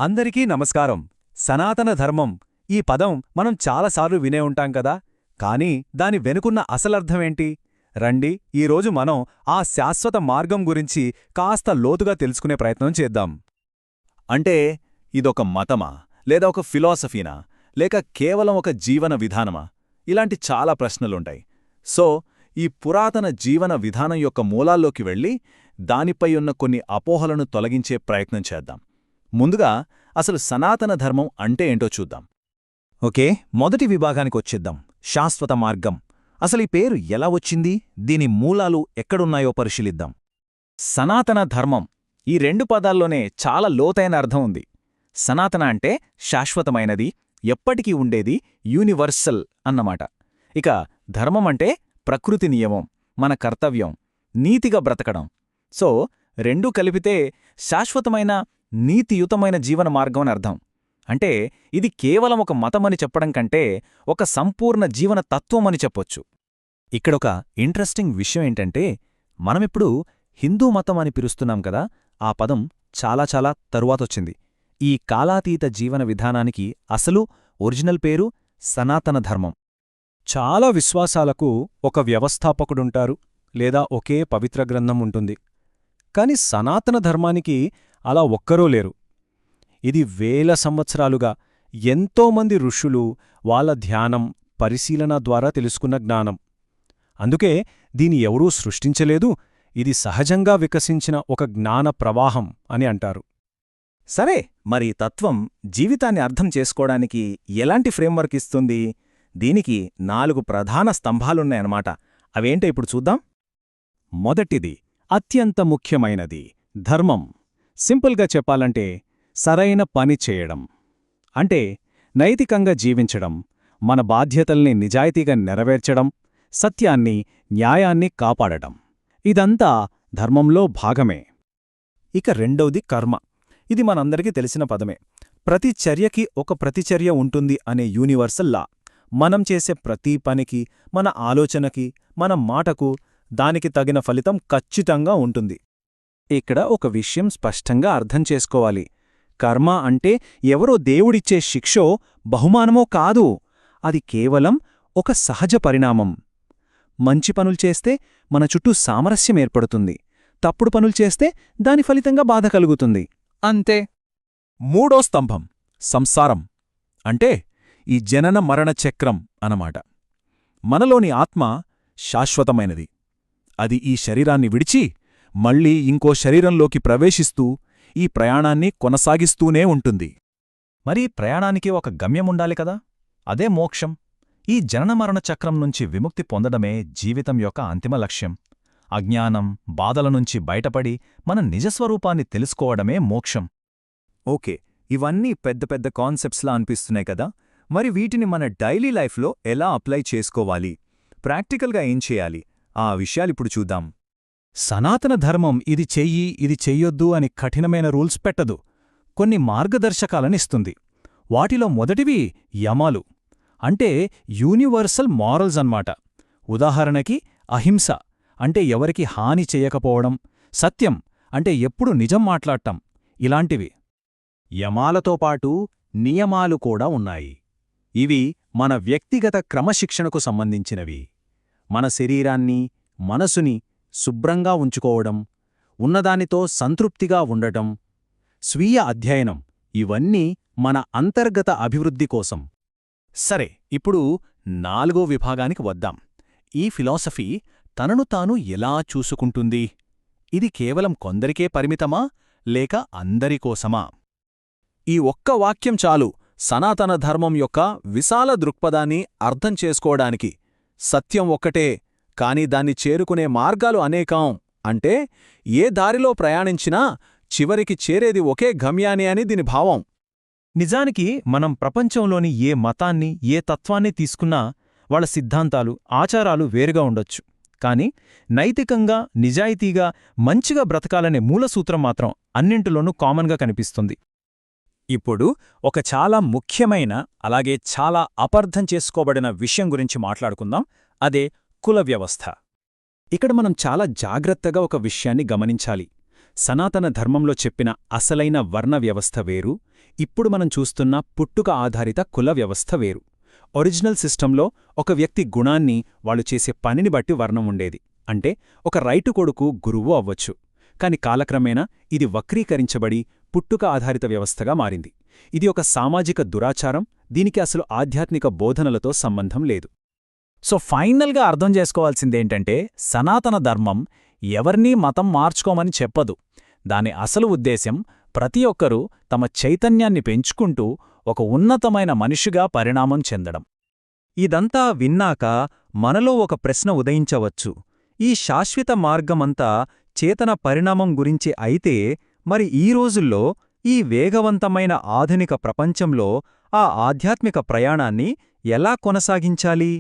అందరికీ నమస్కారం. సనాతన ధర్మం ఈ పదం మనం చాలాసార్లు వినే ఉంటాం కదా, కానీ దాని వెనుకున్న అసలర్థమేంటి? రండి, ఈరోజు మనం ఆ శాశ్వత మార్గం గురించి కాస్త లోతుగా తెలుసుకునే ప్రయత్నం చేద్దాం. అంటే ఇదొక మతమా, లేదా ఒక ఫిలాసఫీనా, లేక కేవలం ఒక జీవన విధానమా? ఇలాంటి చాలా ప్రశ్నలుంటాయి. సో ఈ పురాతన జీవన విధానం యొక్క మూలాల్లోకి వెళ్ళి దానిపై ఉన్న కొన్ని అపోహలను తొలగించే ప్రయత్నం చేద్దాం. ముందుగా అసలు సనాతన ధర్మం అంటే ఏంటో చూద్దాం. ఓకే, మొదటి విభాగానికొచ్చేద్దాం. శాశ్వత మార్గం. అసలు ఈ పేరు ఎలా వచ్చింది, దీని మూలాలు ఎక్కడున్నాయో పరిశీలిద్దాం. సనాతన ధర్మం ఈ రెండు పదాల్లోనే చాలా లోతైన అర్థం ఉంది. సనాతన అంటే శాశ్వతమైనది, ఎప్పటికీ ఉండేది, యూనివర్సల్ అన్నమాట. ఇక ధర్మం అంటే ప్రకృతి నియమం, మన కర్తవ్యం, నీతిగా బ్రతకడం. సో రెండూ కలిపితే శాశ్వతమైన నీతియుతమైన జీవన మార్గం అని అర్థం. అంటే ఇది కేవలం ఒక మతమని చెప్పడం కంటే ఒక సంపూర్ణ జీవన తత్వమని చెప్పొచ్చు. ఇక్కడొక ఇంట్రెస్టింగ్ విషయం ఏంటంటే, మనమిప్పుడు హిందూ మతం అని పిలుస్తున్నాం కదా, ఆ పదం చాలా చాలా తరువాతొచ్చింది. ఈ కాలాతీత జీవన విధానానికి అసలు ఒరిజినల్ పేరు సనాతన ధర్మం. చాలా విశ్వాసాలకు ఒక వ్యవస్థాపకుడుంటారు, లేదా ఒకే పవిత్ర గ్రంథం ఉంటుంది. కాని సనాతన ధర్మానికి అలా ఒక్కరూ లేరు. ఇది వేల సంవత్సరాలుగా ఎంతోమంది ఋషులు వాళ్ళ ధ్యానం, పరిశీలన ద్వారా తెలుసుకున్న జ్ఞానం. అందుకే దీని ఎవరూ సృష్టించలేదు, ఇది సహజంగా వికసించిన ఒక జ్ఞాన ప్రవాహం అని అంటారు. సరే, మరి తత్వం జీవితాన్ని అర్థం చేసుకోవడానికి ఎలాంటి ఫ్రేమ్వర్క్ ఇస్తుంది? దీనికి 4 ప్రధాన స్తంభాలున్నాయన్నమాట. అవేంటో ఇప్పుడు చూద్దాం. మొదటిది, అత్యంత ముఖ్యమైనది, ధర్మం. సింపుల్గా చెప్పాలంటే సరైన పని చేయడం. అంటే నైతికంగా జీవించడం, మన బాధ్యతల్ని నిజాయితీగా నెరవేర్చడం, సత్యాన్ని, న్యాయాన్ని కాపాడటం. ఇదంతా ధర్మంలో భాగమే. ఇక రెండవది కర్మ. ఇది మనందరికీ తెలిసిన పదమే. ప్రతి చర్యకి ఒక ప్రతిచర్య ఉంటుంది అనే యూనివర్సల్ లా. మనం చేసే ప్రతి పనికి, మన ఆలోచనకి, మన మాటకు దానికి తగిన ఫలితం ఖచ్చితంగా ఉంటుంది. ఇక్కడ ఒక విషయం స్పష్టంగా అర్థం చేసుకోవాలి. కర్మ అంటే ఎవరో దేవుడిచ్చే శిక్షో, బహుమానమో కాదు. అది కేవలం ఒక సహజ పరిణామం. మంచి పనులు చేస్తే మన చుట్టూ సామరస్యం ఏర్పడుతుంది, తప్పుడు పనులు చేస్తే దాని ఫలితంగా బాధ కలుగుతుంది. అంతే. మూడో స్తంభం, సంసారం. అంటే ఈ జనన మరణ చక్రం అన్నమాట. మనలోని ఆత్మ శాశ్వతమైనది. అది ఈ శరీరాన్ని విడిచి మళ్లీ ఇంకో శరీరంలోకి ప్రవేశిస్తూ ఈ ప్రయాణాన్ని కొనసాగిస్తూనే ఉంటుంది. మరి ప్రయాణానికి ఒక గమ్యముండాలి కదా, అదే మోక్షం. ఈ జననమరణ చక్రం నుంచి విముక్తి పొందడమే జీవితం యొక్క అంతిమ లక్ష్యం. అజ్ఞానం, బాధల నుంచి బయటపడి మన నిజస్వరూపాన్ని తెలుసుకోవడమే మోక్షం. ఓకే, ఇవన్నీ పెద్ద పెద్ద కాన్సెప్ట్స్లా అనిపిస్తున్నాయి కదా. మరి వీటిని మన డైలీ లైఫ్లో ఎలా అప్లై చేసుకోవాలి, ప్రాక్టికల్గా ఏం చేయాలి, ఆ విషయాలిప్పుడు చూద్దాం. సనాతన ధర్మం ఇది చెయ్యి, ఇది చెయ్యొద్దు అని కఠినమైన రూల్స్ పెట్టదు. కొన్ని మార్గదర్శకాలనిస్తుంది. వాటిలో మొదటివి యమాలు. అంటే యూనివర్సల్ మారల్స్ అన్నమాట. ఉదాహరణకి అహింస అంటే ఎవరికి హాని చెయ్యకపోవడం, సత్యం అంటే ఎప్పుడు నిజం మాట్లాడటం, ఇలాంటివి. యమాలతో పాటు నియమాలు కూడా ఉన్నాయి. ఇవి మన వ్యక్తిగత క్రమశిక్షణకు సంబంధించినవి. మన శరీరాన్ని, మనసుని శుభ్రంగా ఉంచుకోవడం, ఉన్నదానితో సంతృప్తిగా ఉండటం, స్వీయ అధ్యయనం, ఇవన్నీ మన అంతర్గత అభివృద్ధి కోసం. సరే, ఇప్పుడు 4వ విభాగానికి వద్దాం. ఈ ఫిలాసఫీ తనను తాను ఎలా చూసుకుంటుంది? ఇది కేవలం కొందరికే పరిమితమా, లేక అందరికోసమా? ఈ ఒక్క వాక్యం చాలు సనాతన ధర్మం యొక్క విశాల దృక్పథాన్ని అర్థం చేసుకోవడానికి. సత్యం ఒక్కటే, కాని దాన్ని చేరుకునే మార్గాలు అనేకం. అంటే ఏ దారిలో ప్రయాణించినా చివరికి చేరేది ఒకే గమ్యాని అని దీని భావం. నిజానికి మనం ప్రపంచంలోని ఏ మతాన్ని, ఏ తత్వాన్ని తీసుకున్నా వాళ్ళ సిద్ధాంతాలు, ఆచారాలు వేరుగా ఉండొచ్చు. కాని నైతికంగా, నిజాయితీగా, మంచిగా బ్రతకాలనే మూలసూత్రం మాత్రం అన్నింటిలోనూ కామన్గా కనిపిస్తుంది. ఇప్పుడు ఒక చాలా ముఖ్యమైన, అలాగే చాలా అపార్థం చేసుకోబడిన విషయం గురించి మాట్లాడుకుందాం. అదే కుల వ్యవస్థ. ఇక్కడ మనం చాలా జాగ్రత్తగా ఒక విషయాన్ని గమనించాలి. సనాతన ధర్మంలో చెప్పిన అసలైన వర్ణ వ్యవస్థ వేరు, ఇప్పుడు మనం చూస్తున్న పుట్టుక ఆధారిత కుల వ్యవస్థ వేరు. ఒరిజినల్ సిస్టంలో ఒక వ్యక్తి గుణాన్ని, వాళ్ళు చేసే పనిని బట్టి వర్ణం ఉండేది. అంటే ఒక రైటు కొడుకు గురువు అవ్వచ్చు. కాని కాలక్రమేణా ఇది వక్రీకరించబడి పుట్టుక ఆధారిత వ్యవస్థగా మారింది. ఇది ఒక సామాజిక దురాచారం, దీనికి అసలు ఆధ్యాత్మిక బోధనలతో సంబంధం లేదు. సో ఫైనల్గా అర్థం చేసుకోవాల్సిందేంటంటే, సనాతన ధర్మం ఎవర్నీ మతం మార్చుకోమని చెప్పదు. దాని అసలు ఉద్దేశ్యం ప్రతి ఒక్కరూ తమ చైతన్యాన్ని పెంచుకుంటూ ఒక ఉన్నతమైన మనిషిగా పరిణామం చెందడం. ఇదంతా విన్నాక మనలో ఒక ప్రశ్న ఉదయించవచ్చు. ఈ శాశ్వత మార్గమంతా చేతన పరిణామం గురించి అయితే, మరి ఈ రోజుల్లో ఈ వేగవంతమైన ఆధునిక ప్రపంచంలో ఆ ఆధ్యాత్మిక ప్రయాణాన్ని ఎలా కొనసాగించాలి?